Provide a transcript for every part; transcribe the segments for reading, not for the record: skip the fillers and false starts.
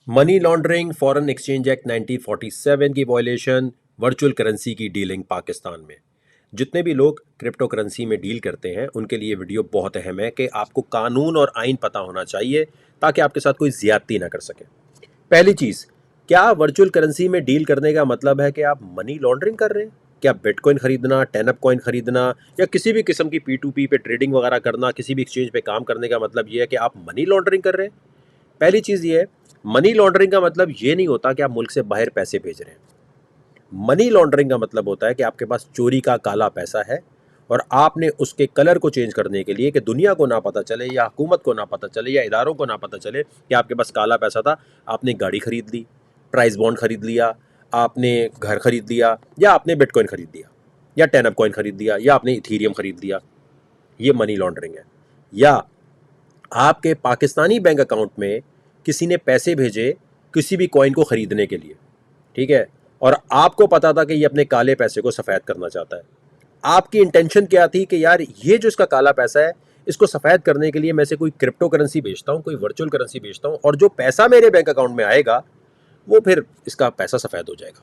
Money laundering, foreign exchange act 1947 की violation, virtual currency की dealing Pakistan में। जितने भी लोग क्रिप्टो करेंसी में डील करते हैं उनके लिए वीडियो बहुत अहम है कि आपको कानून और आइन पता होना चाहिए ताकि आपके साथ कोई ज्यादती ना कर सके। पहली चीज, क्या वर्चुअल करेंसी में डील करने का मतलब है कि आप मनी लॉन्ड्रिंग कर रहे हैं? क्या बिटकॉइन खरीदना, टेनअप कॉइन खरीदना या किसी भी किस्म की P2P पे ट्रेडिंग वगैरह करना, किसी भी एक्सचेंज पे काम करने का मतलब ये है कि आप मनी लॉन्ड्रिंग कर रहे हैं? पहली चीज ये है, मनी लॉन्ड्रिंग का मतलब ये नहीं होता कि आप मुल्क से बाहर पैसे भेज रहे हैं। मनी लॉन्ड्रिंग का मतलब होता है कि आपके पास चोरी का काला पैसा है और आपने उसके कलर को चेंज करने के लिए कि दुनिया को ना पता चले या हुकूमत को ना पता चले या इदारों को ना पता चले कि आपके पास काला पैसा था, आपने गाड़ी खरीद ली, प्राइस बॉन्ड खरीद लिया, आपने घर खरीद लिया, या आपने बिटकॉइन खरीद लिया, या टेनअप कॉइन खरीद लिया, या आपने इथीरियम खरीद लिया। ये मनी लॉन्ड्रिंग है। या आपके पाकिस्तानी बैंक अकाउंट में किसी ने पैसे भेजे किसी भी कॉइन को खरीदने के लिए, ठीक है, और आपको पता था कि ये अपने काले पैसे को सफ़ेद करना चाहता है। आपकी इंटेंशन क्या थी कि यार ये जो इसका काला पैसा है इसको सफ़ेद करने के लिए मैं से कोई क्रिप्टो करेंसी बेचता हूँ, कोई वर्चुअल करेंसी बेचता हूँ, और जो पैसा मेरे बैंक अकाउंट में आएगा वो फिर इसका पैसा सफ़ेद हो जाएगा।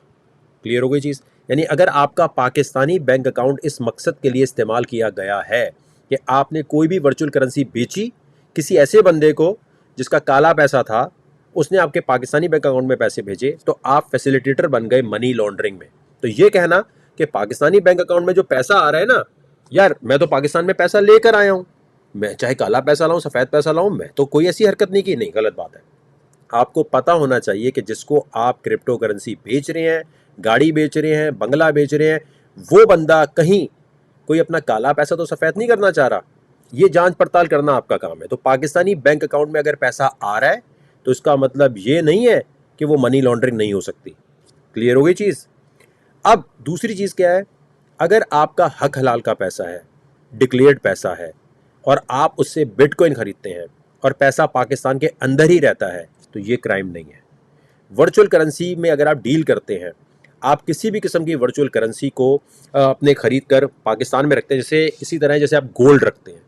क्लियर हो गई चीज़? यानी अगर आपका पाकिस्तानी बैंक अकाउंट इस मकसद के लिए इस्तेमाल किया गया है कि आपने कोई भी वर्चुअल करेंसी बेची किसी ऐसे बंदे को जिसका काला पैसा था, उसने आपके पाकिस्तानी बैंक अकाउंट में पैसे भेजे, तो आप फैसिलिटेटर बन गए मनी लॉन्ड्रिंग में। तो ये कहना कि पाकिस्तानी बैंक अकाउंट में जो पैसा आ रहा है ना, यार मैं तो पाकिस्तान में पैसा लेकर आया हूं, मैं चाहे काला पैसा लाऊं सफ़ेद पैसा लाऊं, मैं तो कोई ऐसी हरकत नहीं की, नहीं, गलत बात है। आपको पता होना चाहिए कि जिसको आप क्रिप्टो करेंसी बेच रहे हैं, गाड़ी बेच रहे हैं, बंगला बेच रहे हैं, वो बंदा कहीं कोई अपना काला पैसा तो सफ़ेद नहीं करना चाह रहा। ये जांच पड़ताल करना आपका काम है। तो पाकिस्तानी बैंक अकाउंट में अगर पैसा आ रहा है तो इसका मतलब ये नहीं है कि वो मनी लॉन्ड्रिंग नहीं हो सकती। क्लियर हो गई चीज़? अब दूसरी चीज़ क्या है, अगर आपका हक हलाल का पैसा है, डिक्लेयर्ड पैसा है, और आप उससे बिटकॉइन खरीदते हैं और पैसा पाकिस्तान के अंदर ही रहता है, तो ये क्राइम नहीं है। वर्चुअल करेंसी में अगर आप डील करते हैं, आप किसी भी किस्म की वर्चुअल करेंसी को अपने खरीद कर पाकिस्तान में रखते हैं, जैसे इसी तरह जैसे आप गोल्ड रखते हैं।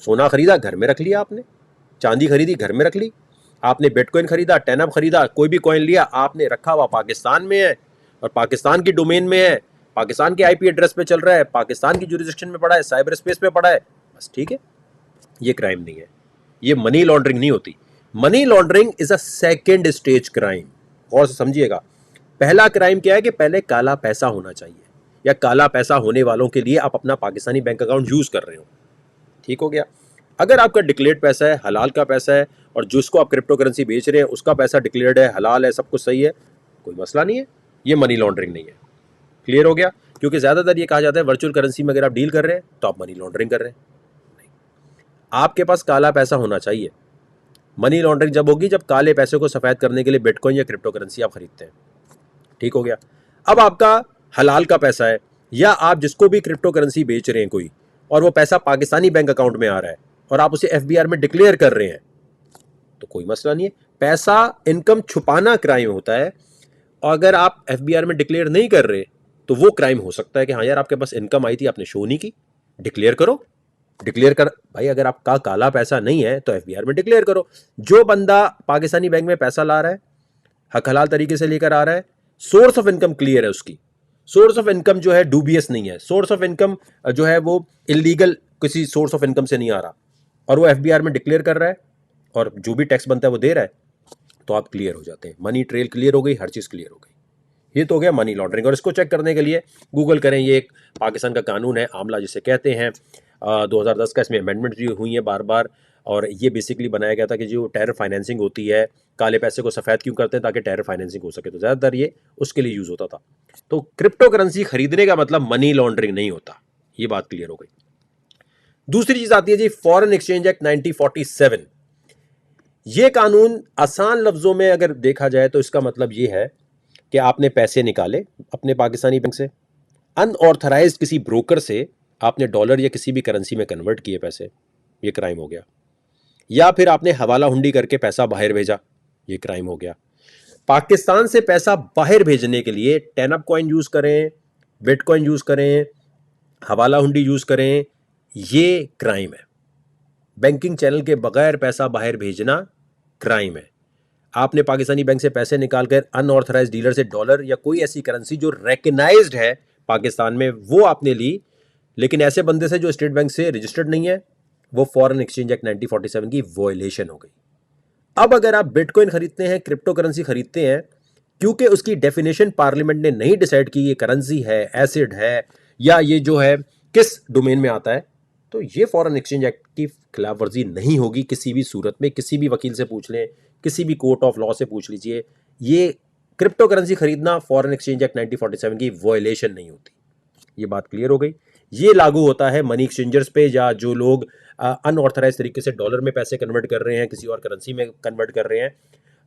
सोना खरीदा घर में रख लिया आपने, चांदी खरीदी घर में रख ली, आपने बिटकॉइन खरीदा, टेनअप खरीदा, कोई भी कॉइन लिया, आपने रखा हुआ पाकिस्तान में है और पाकिस्तान की डोमेन में है, पाकिस्तान के आईपी एड्रेस पे चल रहा है, पाकिस्तान की जुरिस्डिक्शन में पड़ा है, साइबर स्पेस पे पड़ा है, बस ठीक है। ये क्राइम नहीं है, ये मनी लॉन्ड्रिंग नहीं होती। Money laundering is a second stage crime. गौर से समझिएगा, पहला क्राइम क्या है कि पहले काला पैसा होना चाहिए या काला पैसा होने वालों के लिए आप अपना पाकिस्तानी बैंक अकाउंट यूज कर रहे हो। ठीक हो गया? अगर आपका डिक्लेयर्ड पैसा है, हलाल का पैसा है, और जिसको आप क्रिप्टो करेंसी बेच रहे हैं उसका पैसा डिक्लेयर्ड है, हलाल है, सब कुछ सही है, कोई मसला नहीं है, ये मनी लॉन्ड्रिंग नहीं है। क्लियर हो गया? क्योंकि ज्यादातर ये कहा जाता है वर्चुअल करेंसी में अगर आप डील कर रहे हैं तो आप मनी लॉन्ड्रिंग कर रहे हैं। आपके पास काला पैसा होना चाहिए। मनी लॉन्ड्रिंग जब होगी जब काले पैसे को सफेद करने के लिए बिटकॉइन या क्रिप्टो करेंसी आप खरीदते हैं। ठीक हो गया? अब आपका हलाल का पैसा है या आप जिसको भी क्रिप्टो करेंसी बेच रहे हैं कोई, और वो पैसा पाकिस्तानी बैंक अकाउंट में आ रहा है और आप उसे एफबीआर में डिक्लेयर कर रहे हैं, तो कोई मसला नहीं है। पैसा इनकम छुपाना क्राइम होता है, और अगर आप एफबीआर में डिक्लेयर नहीं कर रहे तो वो क्राइम हो सकता है कि हाँ यार आपके पास इनकम आई थी, आपने शो नहीं की, डिक्लेयर करो। डिक्लेयर कर भाई, अगर आपका काला पैसा नहीं है तो एफबीआर में डिक्लेयर करो। जो बंदा पाकिस्तानी बैंक में पैसा ला रहा है, हक हलाल तरीके से लेकर आ रहा है, सोर्स ऑफ इनकम क्लियर है उसकी, सोर्स ऑफ इनकम जो है डूबियस नहीं है, सोर्स ऑफ इनकम जो है वो इलीगल किसी सोर्स ऑफ इनकम से नहीं आ रहा, और वो एफबीआर में डिक्लेयर कर रहा है और जो भी टैक्स बनता है वो दे रहा है, तो आप क्लियर हो जाते हैं। मनी ट्रेल क्लियर हो गई, हर चीज़ क्लियर हो गई। ये तो हो गया मनी लॉन्ड्रिंग। और इसको चेक करने के लिए गूगल करें, ये एक पाकिस्तान का कानून है, आमला जिसे कहते हैं, 2010 का, इसमें अमेंडमेंट भी हुई है बार बार, और ये बेसिकली बनाया गया था कि जो टेरर फाइनेंसिंग होती है, काले पैसे को सफ़ेद क्यों करते हैं, ताकि टेरर फाइनेंसिंग हो सके, तो ज़्यादातर ये उसके लिए यूज़ होता था। तो क्रिप्टो करेंसी खरीदने का मतलब मनी लॉन्ड्रिंग नहीं होता, ये बात क्लियर हो गई। दूसरी चीज़ आती है जी फॉरेन एक्सचेंज एक्ट 1947। ये कानून आसान लफ्ज़ों में अगर देखा जाए तो इसका मतलब ये है कि आपने पैसे निकाले अपने पाकिस्तानी बैंक से, अनऑथराइज्ड किसी ब्रोकर से आपने डॉलर या किसी भी करेंसी में कन्वर्ट किए पैसे, ये क्राइम हो गया। या फिर आपने हवाला हुंडी करके पैसा बाहर भेजा, ये क्राइम हो गया। पाकिस्तान से पैसा बाहर भेजने के लिए टेनअप कॉइन यूज करें, बिटकॉइन यूज करें, हवाला हुंडी यूज करें, ये क्राइम है। बैंकिंग चैनल के बगैर पैसा बाहर भेजना क्राइम है। आपने पाकिस्तानी बैंक से पैसे निकालकर अनऑथराइज डीलर से डॉलर या कोई ऐसी करेंसी जो रिकग्नाइज्ड है पाकिस्तान में वो आपने ली, लेकिन ऐसे बंदे से जो स्टेट बैंक से रजिस्टर्ड नहीं है, वो फॉरेन एक्सचेंज एक्ट 1947 की वॉयलेशन हो गई। अब अगर आप बिटकॉइन खरीदते हैं, क्रिप्टो करेंसी खरीदते हैं, क्योंकि उसकी डेफिनेशन पार्लियामेंट ने नहीं डिसाइड की ये करेंसी है, एसिड है, या ये जो है किस डोमेन में आता है, तो ये फॉरेन एक्सचेंज एक्ट की खिलाफ वर्जी नहीं होगी किसी भी सूरत में। किसी भी वकील से पूछ लें, किसी भी कोर्ट ऑफ लॉ से पूछ लीजिए, ये क्रिप्टो करेंसी खरीदना फॉरेन एक्सचेंज एक्ट 1947 की वॉयलेशन नहीं होती। ये बात क्लियर हो गई। ये लागू होता है मनी एक्सचेंजर्स पे, या जो लोग अनऑथराइज तरीके से डॉलर में पैसे कन्वर्ट कर रहे हैं, किसी और करेंसी में कन्वर्ट कर रहे हैं,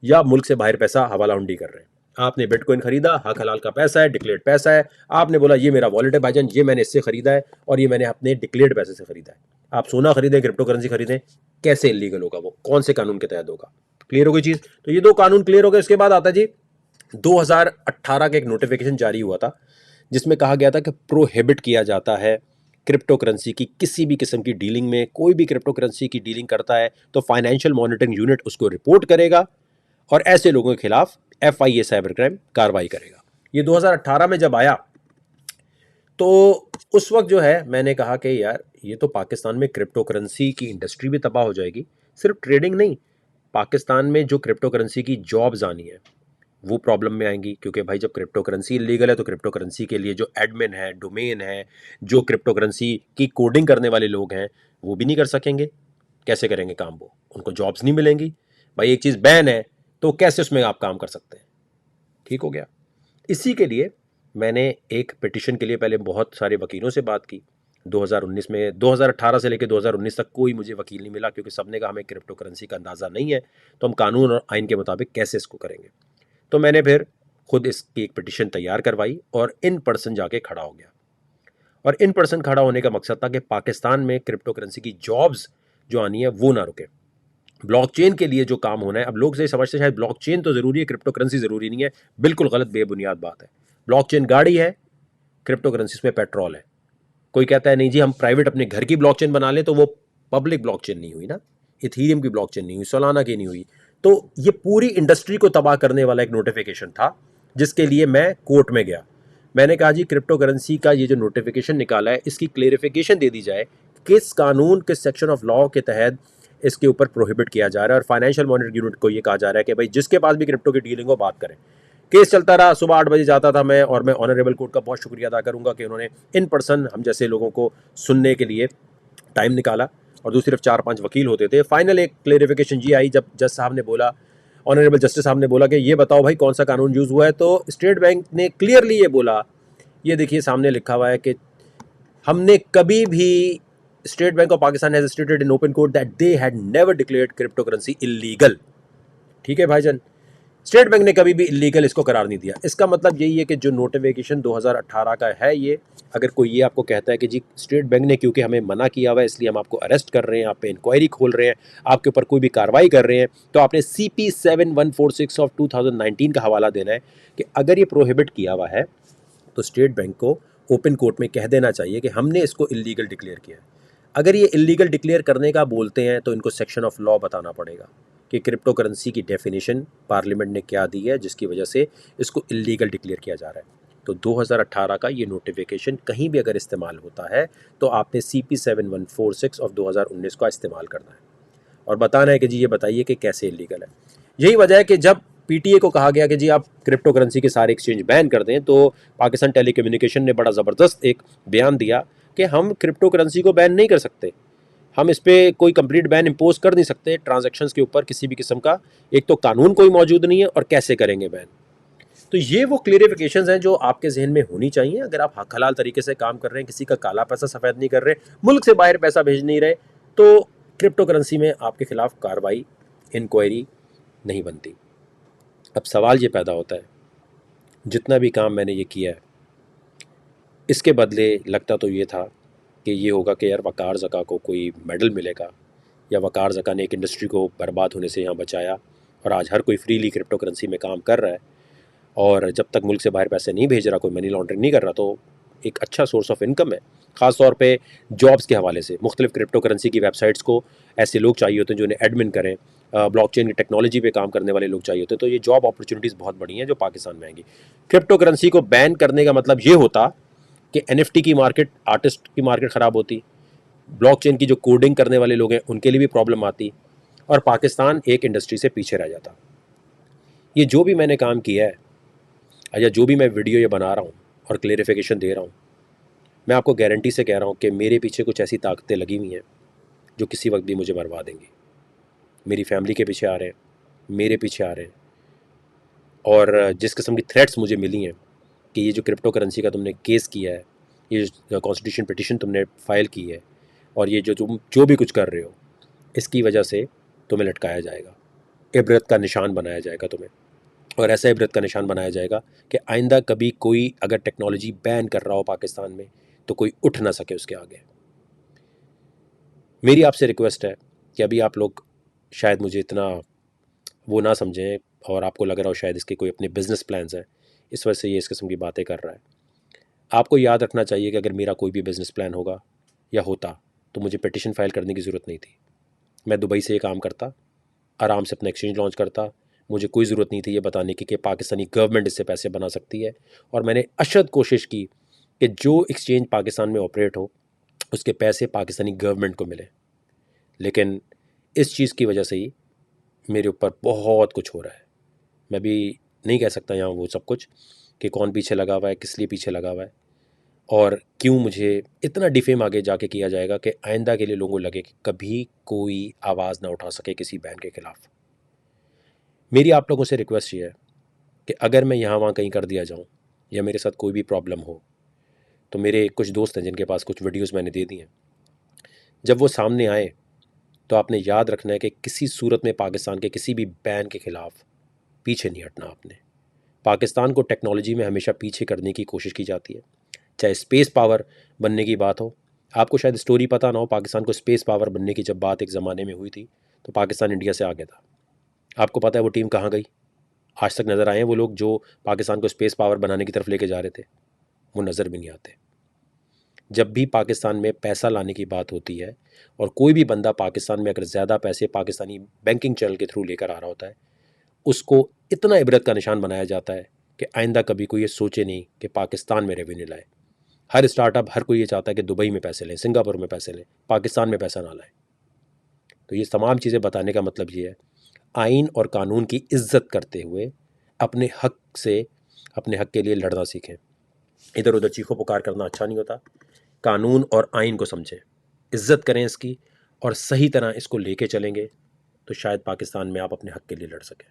या मुल्क से बाहर पैसा हवाला हुंडी कर रहे हैं। आपने बिटकॉइन खरीदा, हक हलाल का पैसा है, डिक्लेयर्ड पैसा है, आपने बोला ये मेरा वॉलेट है भाईजान, ये मैंने इससे खरीदा है और ये मैंने अपने डिक्लेयर्ड पैसे से खरीदा है। आप सोना खरीदें, क्रिप्टो करेंसी खरीदें, कैसे इलीगल होगा? वो कौन से कानून के तहत होगा? क्लियर हो गई चीज? तो ये दो कानून क्लियर हो गए। इसके बाद आता जी 2018 का एक नोटिफिकेशन जारी हुआ था जिसमें कहा गया था कि प्रोहिबिट किया जाता है क्रिप्टो करेंसी की किसी भी किस्म की डीलिंग में। कोई भी क्रिप्टो करेंसी की डीलिंग करता है तो फाइनेंशियल मॉनिटरिंग यूनिट उसको रिपोर्ट करेगा और ऐसे लोगों के खिलाफ FIA साइबर क्राइम कार्रवाई करेगा। ये 2018 में जब आया तो उस वक्त जो है मैंने कहा कि यार ये तो पाकिस्तान में क्रिप्टो करेंसी की इंडस्ट्री भी तबाह हो जाएगी। सिर्फ ट्रेडिंग नहीं, पाकिस्तान में जो क्रिप्टो करेंसी की जॉब्स आनी है वो प्रॉब्लम में आएंगी, क्योंकि भाई जब क्रिप्टो करेंसी इलीगल है तो क्रिप्टो करेंसी के लिए जो एडमिन है, डोमेन है, जो क्रिप्टो करेंसी की कोडिंग करने वाले लोग हैं वो भी नहीं कर सकेंगे। कैसे करेंगे काम? वो उनको जॉब्स नहीं मिलेंगी। भाई एक चीज़ बैन है तो कैसे उसमें आप काम कर सकते हैं? ठीक हो गया। इसी के लिए मैंने एक पिटिशन के लिए पहले बहुत सारे वकीलों से बात की 2019 में। 2018 से लेकर 2019 तक कोई मुझे वकील नहीं मिला, क्योंकि सबने कहा हमें क्रिप्टो करेंसी का अंदाज़ा नहीं है तो हम कानून और आइन के मुताबिक कैसे इसको करेंगे। तो मैंने फिर खुद इसकी एक पिटिशन तैयार करवाई और इन पर्सन जाके खड़ा हो गया। और इन पर्सन खड़ा होने का मकसद था कि पाकिस्तान में क्रिप्टो करेंसी की जॉब्स जो आनी है वो ना रुके। ब्लॉकचेन के लिए जो काम होना है, अब लोग से समझते हैं शायद ब्लॉकचेन तो ज़रूरी है, क्रिप्टो करेंसी ज़रूरी नहीं है। बिल्कुल गलत, बेबुनियाद बात है। ब्लॉकचेन गाड़ी है, क्रिप्टो करेंसी में पेट्रोल है। कोई कहता है नहीं जी हम प्राइवेट अपने घर की ब्लॉकचेन बना लें, तो वो पब्लिक ब्लॉकचेन नहीं हुई ना, इथीरियम की ब्लॉकचेन नहीं हुई, सोलाना की नहीं हुई। तो ये पूरी इंडस्ट्री को तबाह करने वाला एक नोटिफिकेशन था जिसके लिए मैं कोर्ट में गया। मैंने कहा जी क्रिप्टो करेंसी का ये जो नोटिफिकेशन निकाला है इसकी क्लेरिफिकेशन दे दी जाए, किस कानून, किस सेक्शन ऑफ लॉ के तहत इसके ऊपर प्रोहिबिट किया जा रहा है। और फाइनेंशियल मॉनिटरिंग यूनिट को ये कहा जा रहा है कि भाई जिसके पास भी क्रिप्टो की डीलिंग हो बात करें। केस चलता रहा, सुबह 8 बजे जाता था मैं, और मैं ऑनरेबल कोर्ट का बहुत शुक्रिया अदा करूंगा कि उन्होंने इन पर्सन हम जैसे लोगों को सुनने के लिए टाइम निकाला। और दूसरी तरफ 4-5 वकील होते थे। फाइनल एक क्लेरिफिकेशन जी आई जब जज साहब ने बोला, ऑनरेबल जस्टिस साहब ने बोला कि ये बताओ भाई कौन सा कानून यूज़ हुआ है। तो स्टेट बैंक ने क्लियरली ये बोला, ये देखिए सामने लिखा हुआ है कि हमने कभी भी, state bank of Pakistan has stated in open court that they had never declared crypto currency illegal. ठीक है भाईजान, स्टेट बैंक ने कभी भी इलीगल इसको करार नहीं दिया। इसका मतलब यही है कि जो नोटिफिकेशन 2018 का है ये, अगर कोई ये आपको कहता है कि जी स्टेट बैंक ने क्योंकि हमें मना किया हुआ है इसलिए हम आपको अरेस्ट कर रहे हैं, आप पे इंक्वायरी खोल रहे हैं, आपके ऊपर कोई भी कार्रवाई कर रहे हैं, तो आपने CP 7146 ऑफ 2019 का हवाला देना है कि अगर ये प्रोहिबिट किया हुआ है तो स्टेट बैंक को ओपन कोर्ट में कह देना चाहिए कि हमने इसको इलीगल डिक्लेयर किया है। अगर ये इलीगल डिक्लेयर करने का बोलते हैं तो इनको सेक्शन ऑफ लॉ बताना पड़ेगा कि क्रिप्टो करेंसी की डेफिनेशन पार्लियामेंट ने क्या दी है जिसकी वजह से इसको इलीगल डिक्लेयर किया जा रहा है। तो 2018 का ये नोटिफिकेशन कहीं भी अगर इस्तेमाल होता है तो आपने CP 7146 ऑफ 2019 का इस्तेमाल करना है और बताना है कि जी ये बताइए कि कैसे इलीगल है। यही वजह है कि जब PTA को कहा गया कि जी आप क्रिप्टो करेंसी के सारे एक्सचेंज बैन कर दें, तो पाकिस्तान टेलीकम्युनिकेशन ने बड़ा ज़बरदस्त एक बयान दिया कि हम क्रिप्टो करेंसी को बैन नहीं कर सकते, हम इस पर कोई कंप्लीट बैन इम्पोज कर नहीं सकते ट्रांजैक्शंस के ऊपर किसी भी किस्म का। एक तो कानून कोई मौजूद नहीं है और कैसे करेंगे बैन। तो ये वो क्लियरिफिकेशंस हैं जो आपके जहन में होनी चाहिए। अगर आप हक हलाल तरीके से काम कर रहे हैं, किसी का काला पैसा सफ़ेद नहीं कर रहे, मुल्क से बाहर पैसा भेज नहीं रहे, तो क्रिप्टो करेंसी में आपके खिलाफ कार्रवाई, इंक्वायरी नहीं बनती। अब सवाल ये पैदा होता है, जितना भी काम मैंने ये किया है इसके बदले लगता तो ये था कि ये होगा कि यार वकार ज़का को कोई मेडल मिलेगा, या वकार ज़का ने एक इंडस्ट्री को बर्बाद होने से यहाँ बचाया और आज हर कोई फ्रीली क्रिप्टो करेंसी में काम कर रहा है। और जब तक मुल्क से बाहर पैसे नहीं भेज रहा, कोई मनी लॉन्ड्रिंग नहीं कर रहा, तो एक अच्छा सोर्स ऑफ इनकम है। ख़ास तौर पे जॉब्स के हवाले से मुख्तलिफ क्रिप्टो करेंसी की वेबसाइट्स को ऐसे लोग चाहिए होते हैं जो उन्हें एडमिन करें, ब्लॉकचेन की टेक्नोलॉजी पे काम करने वाले लोग चाहिए होते, तो ये जॉब अपॉर्चुनिटीज़ बहुत बड़ी हैं जो पाकिस्तान में आएंगी। क्रिप्टो करेंसी को बैन करने का मतलब ये होता कि एनएफटी की मार्केट, आर्टिस्ट की मार्केट ख़राब होती, ब्लॉकचेन की जो कोडिंग करने वाले लोग हैं उनके लिए भी प्रॉब्लम आती, और पाकिस्तान एक इंडस्ट्री से पीछे रह जाता। ये जो भी मैंने काम किया है या जो भी मैं वीडियो ये बना रहा हूँ और क्लेरिफिकेशन दे रहा हूँ, मैं आपको गारंटी से कह रहा हूँ कि मेरे पीछे कुछ ऐसी ताकतें लगी हुई हैं जो किसी वक्त भी मुझे मरवा देंगी। मेरी फैमिली के पीछे आ रहे हैं, मेरे पीछे आ रहे हैं, और जिस किस्म की थ्रेट्स मुझे मिली हैं कि ये जो क्रिप्टो करेंसी का तुमने केस किया है, ये जो कॉन्स्टिट्यूशन पिटिशन तुमने फाइल की है, और ये जो तुम जो भी कुछ कर रहे हो, इसकी वजह से तुम्हें लटकाया जाएगा, इबरत का निशान बनाया जाएगा तुम्हें। और ऐसा इबरत का निशान बनाया जाएगा कि आइंदा कभी कोई अगर टेक्नोलॉजी बैन कर रहा हो पाकिस्तान में तो कोई उठ ना सके उसके आगे। मेरी आपसे रिक्वेस्ट है कि अभी आप लोग शायद मुझे इतना वो ना समझें, और आपको लग रहा हो शायद इसके कोई अपने बिजनेस प्लान्स हैं, इस वजह से ये इस किस्म की बातें कर रहा है। आपको याद रखना चाहिए कि अगर मेरा कोई भी बिज़नेस प्लान होगा या होता तो मुझे पिटिशन फाइल करने की ज़रूरत नहीं थी। मैं दुबई से ये काम करता, आराम से अपना एक्सचेंज लॉन्च करता। मुझे कोई ज़रूरत नहीं थी ये बताने की कि पाकिस्तानी गवर्नमेंट इससे पैसे बना सकती है, और मैंने अशद कोशिश की कि जो एक्सचेंज पाकिस्तान में ऑपरेट हो उसके पैसे पाकिस्तानी गवर्नमेंट को मिले। लेकिन इस चीज़ की वजह से ही मेरे ऊपर बहुत कुछ हो रहा है। मैं भी नहीं कह सकता यहाँ वो सब कुछ कि कौन पीछे लगा हुआ है, किस लिए पीछे लगा हुआ है, और क्यों मुझे इतना डिफेम आगे जाके किया जाएगा कि आइंदा के लिए लोगों को लगे कि कभी कोई आवाज़ ना उठा सके किसी बैन के ख़िलाफ़। मेरी आप लोगों से रिक्वेस्ट ये है कि अगर मैं यहाँ वहाँ कहीं कर दिया जाऊँ या मेरे साथ कोई भी प्रॉब्लम हो, तो मेरे कुछ दोस्त हैं जिनके पास कुछ वीडियोस मैंने दे दी हैं, जब वो सामने आए तो आपने याद रखना है कि किसी सूरत में पाकिस्तान के किसी भी बैन के ख़िलाफ़ पीछे नहीं हटना आपने। पाकिस्तान को टेक्नोलॉजी में हमेशा पीछे करने की कोशिश की जाती है, चाहे स्पेस पावर बनने की बात हो। आपको शायद स्टोरी पता ना हो, पाकिस्तान को स्पेस पावर बनने की जब बात एक ज़माने में हुई थी तो पाकिस्तान इंडिया से आगे था। आपको पता है वो टीम कहाँ गई? आज तक नज़र आए हैं वो लोग जो पाकिस्तान को स्पेस पावर बनाने की तरफ लेके जा रहे थे? वो नज़र भी नहीं आते। जब भी पाकिस्तान में पैसा लाने की बात होती है और कोई भी बंदा पाकिस्तान में अगर ज़्यादा पैसे पाकिस्तानी बैंकिंग चैनल के थ्रू लेकर आ रहा होता है, उसको इतना इबरत का निशान बनाया जाता है कि आइंदा कभी कोई ये सोचे नहीं कि पाकिस्तान में रेवेन्यू लाए। हर स्टार्टअप, हर कोई ये चाहता है कि दुबई में पैसे लें, सिंगापुर में पैसे लें, पाकिस्तान में पैसा ना लाएं। तो ये तमाम चीज़ें बताने का मतलब ये है, आइन और कानून की इज्जत करते हुए अपने हक से, अपने हक के लिए लड़ना सीखें। इधर उधर चीखो पुकार करना अच्छा नहीं होता। कानून और आइन को समझें, इज्जत करें इसकी, और सही तरह इसको लेके चलेंगे तो शायद पाकिस्तान में आप अपने हक के लिए लड़ सकें।